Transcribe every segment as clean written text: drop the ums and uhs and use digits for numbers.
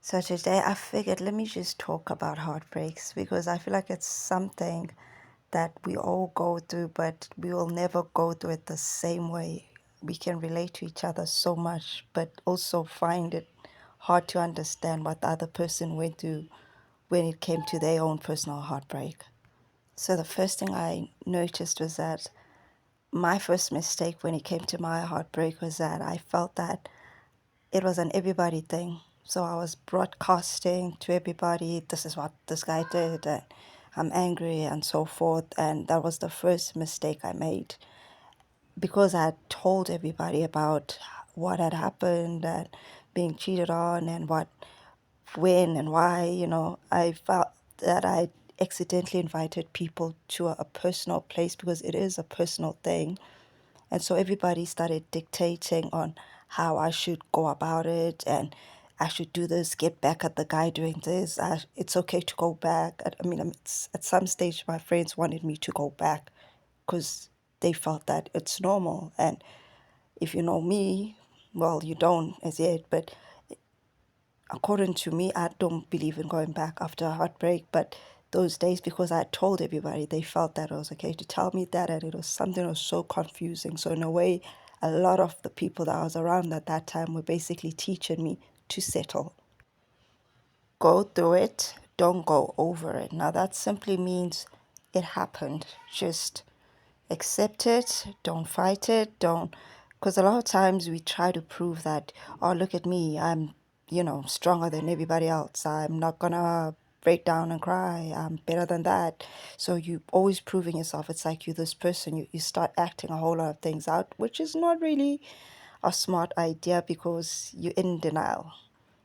So today I figured let me just talk about heartbreaks because I feel like it's something that we all go through, but we will never go through it the same way. We can relate to each other so much, but also find it hard to understand what the other person went through when it came to their own personal heartbreak. So the first thing I noticed was that my first mistake when it came to my heartbreak was that I felt that it was an everybody thing. So I was broadcasting to everybody, this is what this guy did, and I'm angry, and so forth. And that was the first mistake I made because I had told everybody about what had happened and being cheated on and what, when, and why. I felt that I accidentally invited people to a personal place because it is a personal thing, and so everybody started dictating on how I should go about it, and I should do this, get back at the guy doing this. It's okay to go back. At some stage, my friends wanted me to go back because they felt that it's normal. And if you know me, well, you don't as yet, but according to me, I don't believe in going back after a heartbreak. But those days, because I told everybody, they felt that it was okay to tell me that, and it was something that was so confusing. So in a way, a lot of the people that I was around at that time were basically teaching me to settle. Go through it, don't go over it. Now that simply means it happened. Just accept it, don't fight it, don't, because a lot of times we try to prove that, oh, look at me, I'm, stronger than everybody else, I'm not gonna break down and cry, I'm better than that. So you always proving yourself. It's like you this person, you start acting a whole lot of things out, which is not really a smart idea because you're in denial.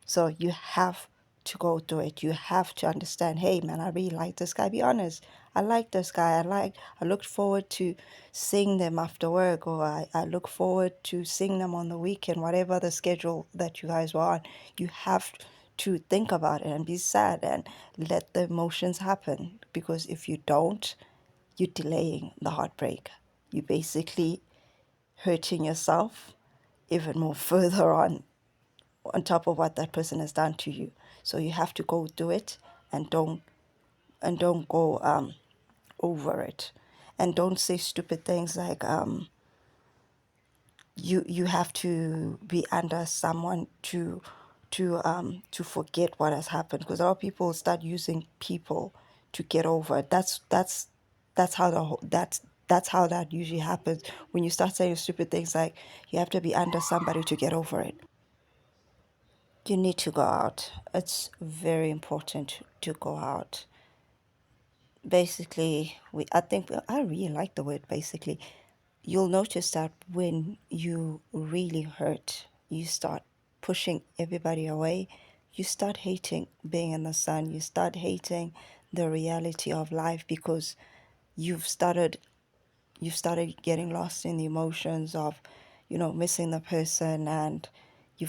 So you have to go through it. You have to understand, hey man, I really like this guy. Be honest. I like this guy. I look forward to seeing them after work, or I look forward to seeing them on the weekend, whatever the schedule that you guys were on. You have to think about it and be sad and let the emotions happen. Because if you don't, you're delaying the heartbreak. You basically hurting yourself even more further on top of what that person has done to you. So you have to go do it, and don't go over it, and don't say stupid things like you have to be under someone to forget what has happened, because a lot of people start using people to get over it. That's how that's how that usually happens when you start saying stupid things like you have to be under somebody to get over it. You need to go out. It's very important to go out. Basically, I really like the word basically. You'll notice that when you really hurt, you start pushing everybody away. You start hating being in the sun. You start hating the reality of life because you've started you've started getting lost in the emotions of, missing the person, and you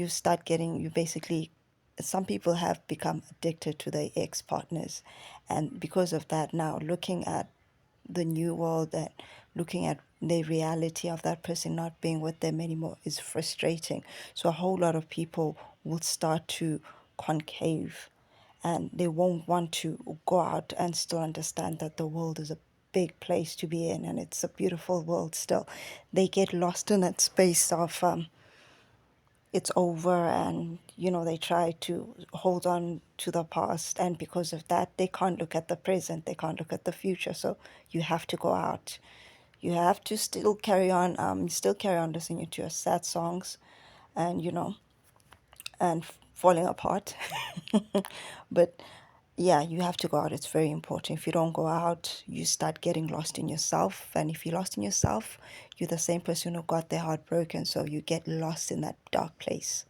start getting, you basically, some people have become addicted to their ex partners, and because of that, now looking at the new world, that looking at the reality of that person not being with them anymore is frustrating. So a whole lot of people will start to concave, and they won't want to go out and still understand that the world is a big place to be in and it's a beautiful world still. They get lost in that space of it's over, and they try to hold on to the past, and because of that they can't look at the present, they can't look at the future. So you have to go out. You have to still carry on listening to your sad songs, and falling apart. But yeah, you have to go out. It's very important. If you don't go out, you start getting lost in yourself. And if you're lost in yourself, you're the same person who got their heart broken. So you get lost in that dark place.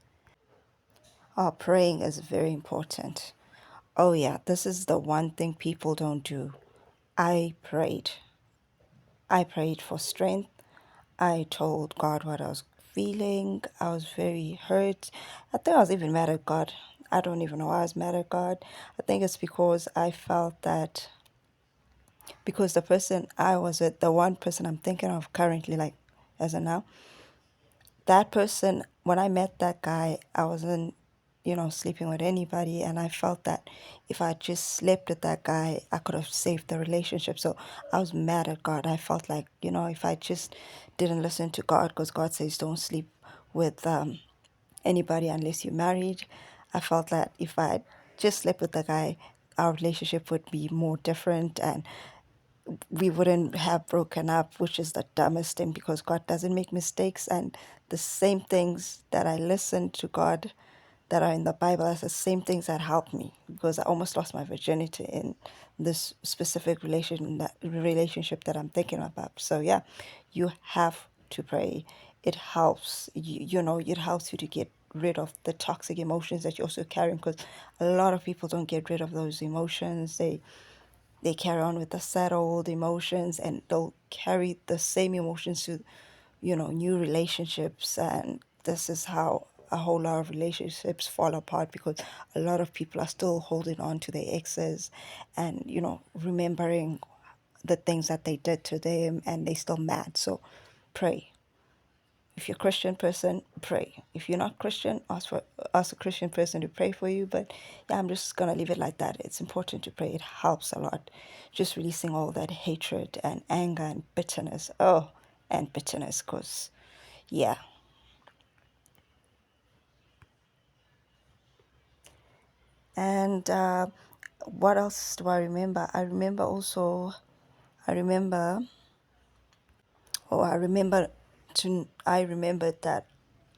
Praying is very important. Oh, yeah, this is the one thing people don't do. I prayed. I prayed for strength. I told God what I was feeling. I was very hurt. I think I was even mad at God. I don't even know why I was mad at God. I think it's because I felt that because the person I was with, the one person I'm thinking of currently, like as of now, that person, when I met that guy, I wasn't. sleeping with anybody. And I felt that if I just slept with that guy, I could have saved the relationship. So I was mad at God. I felt like, if I just didn't listen to God, because God says don't sleep with anybody unless you're married. I felt that if I just slept with the guy, our relationship would be more different, and we wouldn't have broken up, which is the dumbest thing, because God doesn't make mistakes. And the same things that I listened to God that are in the Bible are the same things that helped me, because I almost lost my virginity in this specific relationship that I'm thinking about. So yeah, you have to pray. It helps it helps you to get rid of the toxic emotions that you're also carrying, because a lot of people don't get rid of those emotions. They carry on with the sad old emotions, and they'll carry the same emotions to new relationships. And this is how a whole lot of relationships fall apart, because a lot of people are still holding on to their exes, and remembering the things that they did to them, and they still mad. So pray. If you're a Christian person, pray. If you're not Christian, ask a Christian person to pray for you. But yeah, I'm just gonna leave it like that. It's important to pray. It helps a lot. Just releasing all that hatred and anger and bitterness. Oh, and bitterness, cause yeah. And what else do I remember? I remember, oh, I remembered that,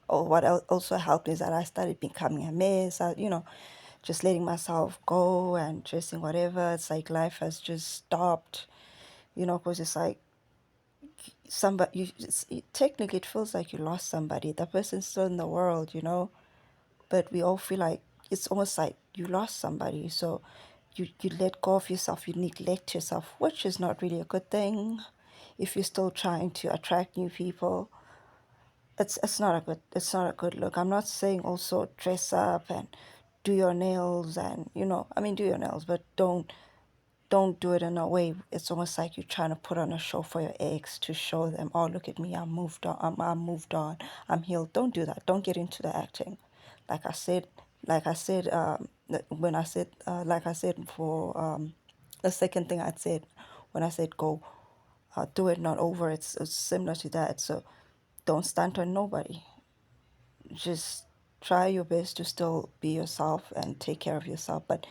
or what also helped is that I started becoming a mess. Just letting myself go and chasing whatever. It's like life has just stopped, because it's like somebody, technically it feels like you lost somebody. The person's still in the world, but we all feel like it's almost like you lost somebody. So you let go of yourself, you neglect yourself, which is not really a good thing. If you're still trying to attract new people, it's not a good look. I'm not saying also dress up and do your nails, and I mean, do your nails, but don't do it in a way it's almost like you're trying to put on a show for your ex to show them, oh, look at me, I'm moved on, I'm healed. Don't do that. Don't get into the acting. like i said like I said, when I said like I said for the second thing I said when I said go, do it, not over. It's similar to that. So don't stunt on nobody. Just try your best to still be yourself and take care of yourself. But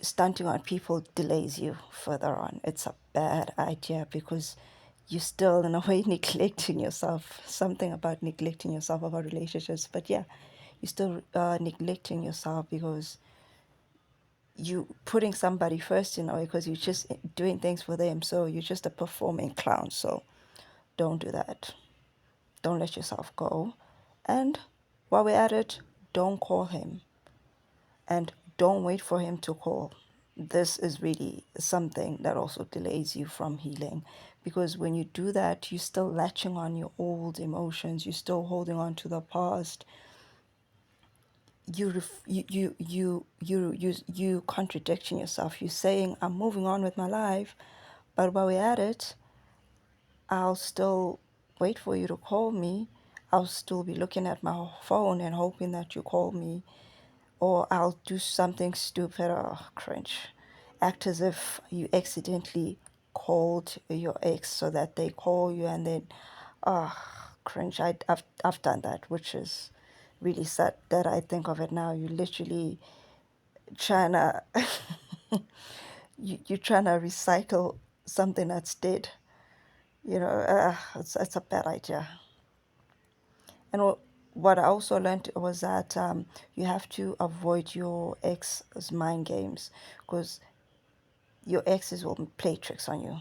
stunting on people delays you further on. It's a bad idea, because you're still, in a way, neglecting yourself. Something about neglecting yourself about relationships. But yeah, you're still neglecting yourself, because you putting somebody first in a way, because you're just doing things for them. So you're just a performing clown. So don't do that. Don't let yourself go. And while we're at it, don't call him, and don't wait for him to call. This is really something that also delays you from healing, because when you do that, you're still latching on your old emotions, you're still holding on to the past. You contradicting yourself. You're saying, I'm moving on with my life, but while we're at it, I'll still wait for you to call me. I'll still be looking at my phone and hoping that you call me, or I'll do something stupid. Or cringe. Act as if you accidentally called your ex so that they call you, and then, cringe. I've done that, which is really sad that I think of it now. You literally trying to you're trying to recycle something that's dead. It's a bad idea. And what I also learned was that you have to avoid your ex's mind games, because your exes will play tricks on you.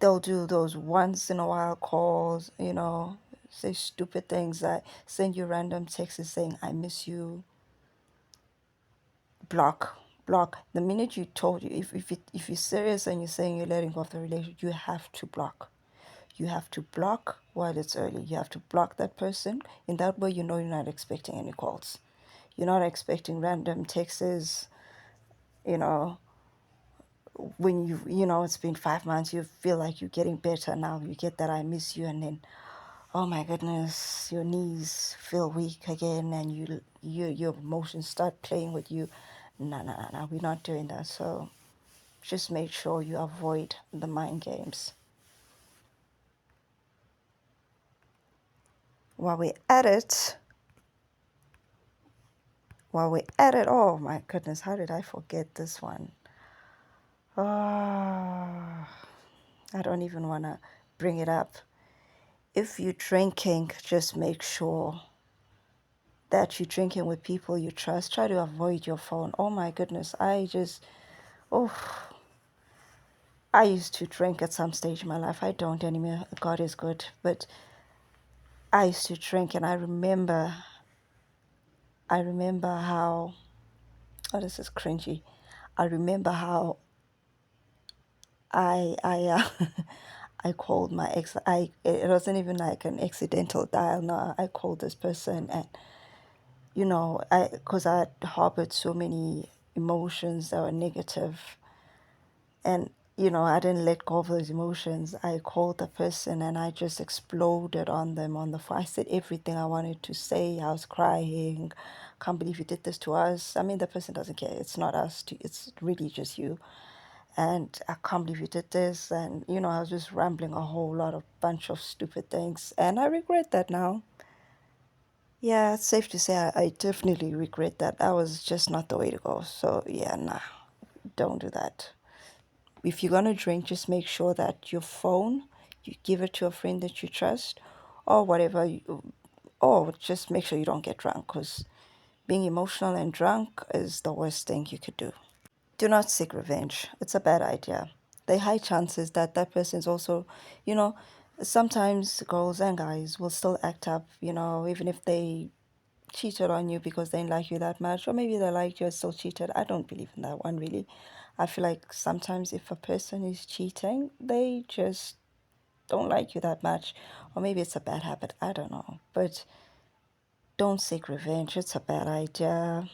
They'll do those once in a while calls, say stupid things, like send you random texts saying, I miss you, block. Block. The minute you told you, if you're serious and you're saying you're letting go of the relationship, you have to block. You have to block while it's early. You have to block that person. In that way, you're not expecting any calls. You're not expecting random texts, you know, when it's been 5 months, you feel like you're getting better now. You get that I miss you, and then, oh my goodness, your knees feel weak again, and your emotions start playing with you. No, no, no, no, we're not doing that. So just make sure you avoid the mind games. While we're at it, oh my goodness, how did I forget this one? Oh, I don't even want to bring it up. If you're drinking, just make sure that you're drinking with people you trust. Try to avoid your phone. Oh my goodness, oh, I used to drink at some stage in my life. I don't anymore. God is good. But I used to drink, and I remember how, oh, this is cringy. I remember how I I called my ex. It wasn't even like an accidental dial. No, I called this person, and because I had harbored so many emotions that were negative, and I didn't let go of those emotions. I called the person and I just exploded on them on the phone. I said everything I wanted to say. I was crying. Can't believe you did this to us. I mean, the person doesn't care. It's not us. It's really just you. And I can't believe you did this. And I was just rambling a whole lot of bunch of stupid things, and I regret that now. Yeah, it's safe to say I definitely regret that. That was just not the way to go. So yeah, nah, don't do that. If you're gonna drink, just make sure that your phone, you give it to a friend that you trust, or whatever, or just make sure you don't get drunk, because being emotional and drunk is the worst thing you could do. Do not seek revenge. It's a bad idea. There are high chances that that person is also, you know, sometimes girls and guys will still act up, even if they cheated on you because they didn't like you that much, or maybe they like you and still cheated. I don't believe in that one, really. I feel like sometimes if a person is cheating, they just don't like you that much, or maybe it's a bad habit. I don't know. But don't seek revenge. It's a bad idea.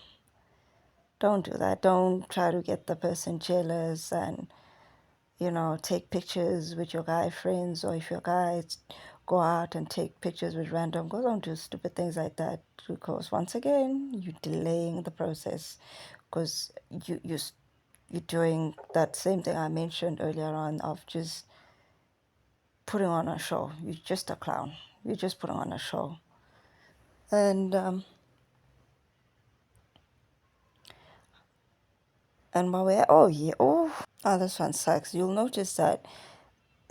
Don't do that. Don't try to get the person jealous and take pictures with your guy friends, or if your guys go out and take pictures with random girls. Don't do stupid things like that, because once again, you're delaying the process, because you're doing that same thing I mentioned earlier on of just putting on a show. You're just a clown. You're just putting on a show. And while we're, oh, this one sucks. You'll notice that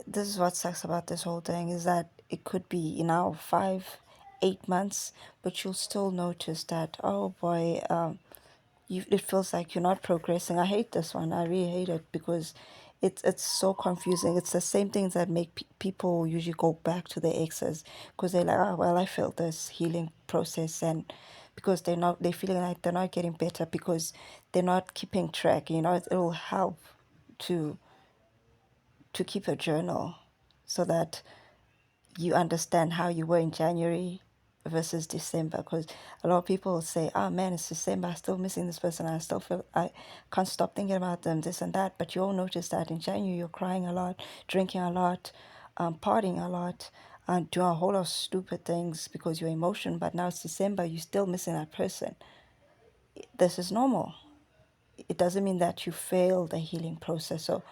this is what sucks about this whole thing, is that it could be 5, 8 months, but you'll still notice that, oh boy, it feels like you're not progressing. I hate this one. I really hate it, because it's so confusing. It's the same things that make people usually go back to their exes, because they're like, oh well, I felt this healing process, and because they're feeling like they're not getting better because they're not keeping track. It'll help to keep a journal, so that you understand how you were in January versus December. Because a lot of people will say, oh man, it's December, I'm still missing this person, I still feel I can't stop thinking about them, this and that. But you'll notice that in January you're crying a lot, drinking a lot, partying a lot, and doing a whole lot of stupid things because you're emotional. But now it's December, you're still missing that person. This is normal. It doesn't mean that you failed the healing process. So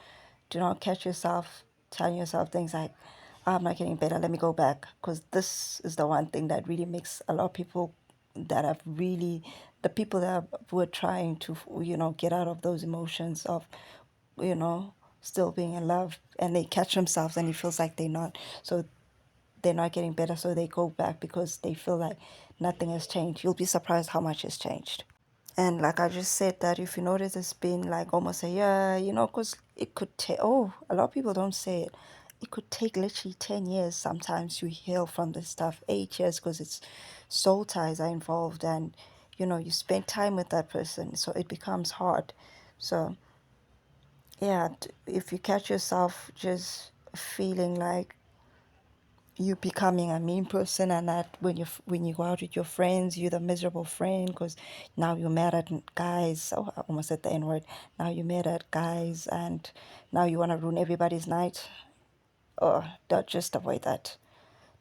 do not catch yourself telling yourself things like, "Oh, I'm not getting better, let me go back." Because this is the one thing that really makes a lot of people that have really, the people that were trying to, get out of those emotions of, you know, still being in love, and they catch themselves and it feels like they're not. So they're not getting better. So they go back because they feel like nothing has changed. You'll be surprised how much has changed. And like I just said, that if you notice it's been like almost a year, because it could take, oh, a lot of people don't say it. It could take literally 10 years sometimes to heal from this stuff, 8 years, because it's soul ties are involved, and, you spend time with that person. So it becomes hard. So, yeah, if you catch yourself just feeling like you becoming a mean person, and that when you go out with your friends, you're the miserable friend because now you're mad at guys. Oh, I almost said the N word. Now you're mad at guys, and now you want to ruin everybody's night. Oh, just avoid that.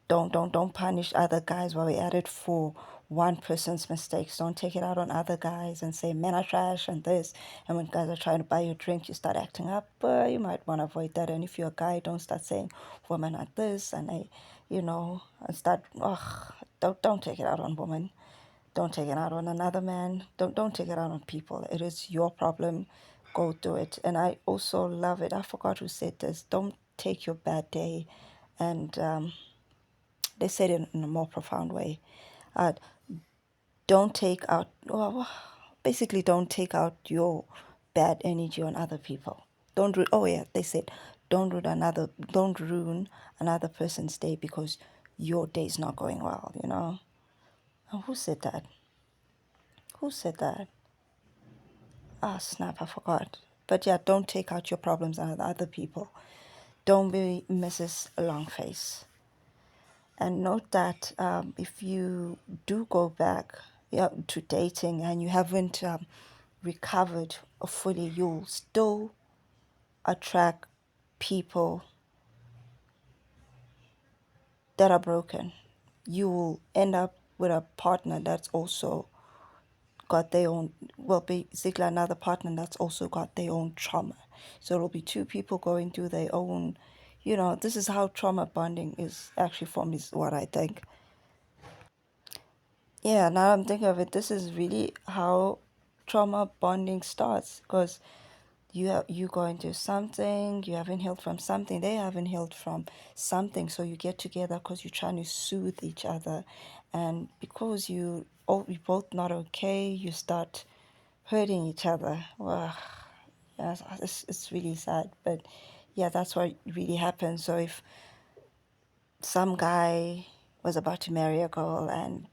Don't punish other guys while we're at it for one person's mistakes. Don't take it out on other guys and say men are trash and this. And when guys are trying to buy you a drink, you start acting up. You might want to avoid that. And if you're a guy, don't start saying women are this and and start. Ugh, don't take it out on women. Don't take it out on another man. Don't take it out on people. It is your problem. Go do it. And I also love it. I forgot who said this. Don't take your bad day and they said it in a more profound way. Uh, don't take out, well, basically, don't take out your bad energy on other people. Oh yeah, they said, don't ruin another person's day because your day's not going well. And who said that? Who said that? Ah, snap, I forgot. But yeah, don't take out your problems on other people. Don't be Mrs. Longface. And note that if you do go back, yeah, to dating and you haven't recovered fully, you'll still attract people that are broken. You will end up with a partner that's also got their own, well, basically another partner that's also got their own trauma. So it'll be two people going through their own, this is how trauma bonding is actually formed, is what I think. Yeah, now I'm thinking of it, this is really how trauma bonding starts because you go into something, you haven't healed from something, they haven't healed from something, so you get together because you're trying to soothe each other, and because you both not okay, you start hurting each other. Well, yeah, it's really sad, but yeah, that's what really happens. So if some guy was about to marry a girl and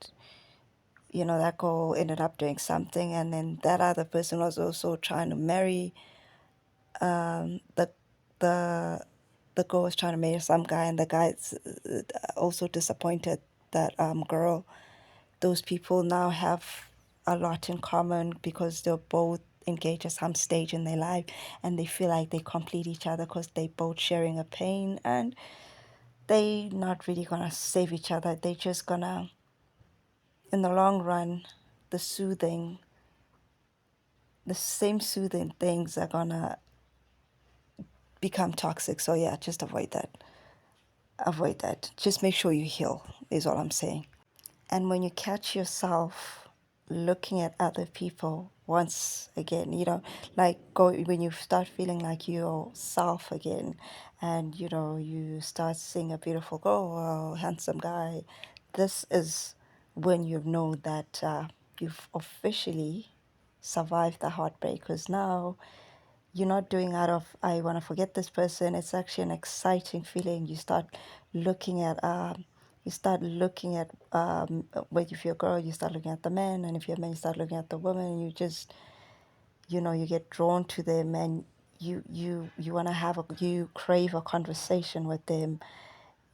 that girl ended up doing something, and then that other person was also trying to marry the the the girl was trying to marry some guy, and the guy's also disappointed that girl. Those people now have a lot in common because they're both engaged at some stage in their life, and they feel like they complete each other because they both sharing a pain, and they not really gonna save each other. They just gonna, in the long run, the soothing, the same soothing things are gonna become toxic. So yeah, just avoid that. Avoid that. Just make sure you heal, is all I'm saying. And when you catch yourself looking at other people once again, like when you start feeling like yourself again, and you start seeing a beautiful girl or handsome guy, this is when you know that you've officially survived the heartbreak, because now you're not doing out of I want to forget this person. It's actually an exciting feeling. You start looking at if you're a girl, you start looking at the men, and if you're a man, you start looking at the woman, and you just you get drawn to them, and you want to you crave a conversation with them.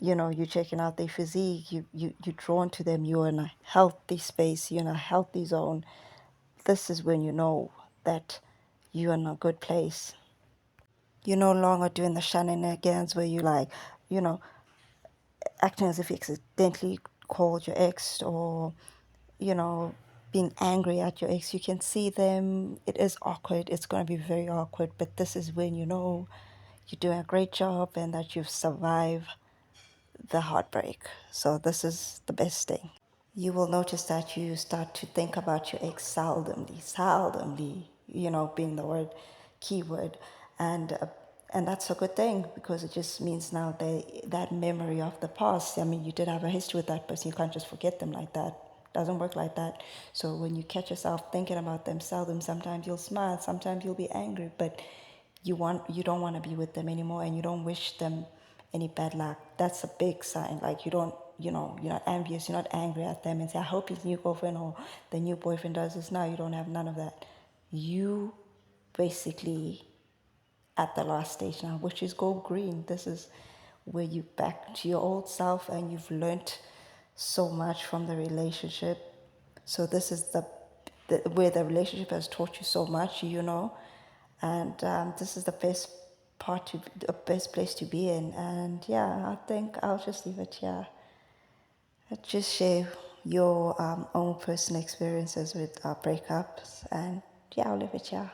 You're checking out their physique, you're drawn to them, you're in a healthy space, you're in a healthy zone. This is when you know that you're in a good place. You're no longer doing the shenanigans where you like, you know, acting as if you accidentally called your ex, or, you know, being angry at your ex. You can see them. It is awkward. It's going to be very awkward. But this is when you know you're doing a great job and that you've survived the heartbreak. So this is the best thing. You will notice that you start to think about your ex seldomly, being the keyword, and uh, and that's a good thing because it just means now that memory of the past. I mean, you did have a history with that person. You can't just forget them like that. Doesn't work like that. So when you catch yourself thinking about them seldom, sometimes you'll smile, sometimes you'll be angry, but you don't want to be with them anymore, and you don't wish them any bad luck. That's a big sign. Like you don't, you're not envious, you're not angry at them and say, I hope his new girlfriend or the new boyfriend does this. Now you don't have none of that. You basically at the last stage now, which is go green. This is where you back to your old self and you've learned so much from the relationship. So this is the where the relationship has taught you so much, and this is the best place to be in. And yeah, I think I'll just leave it here. Just share your own personal experiences with breakups, and yeah, I'll leave it here.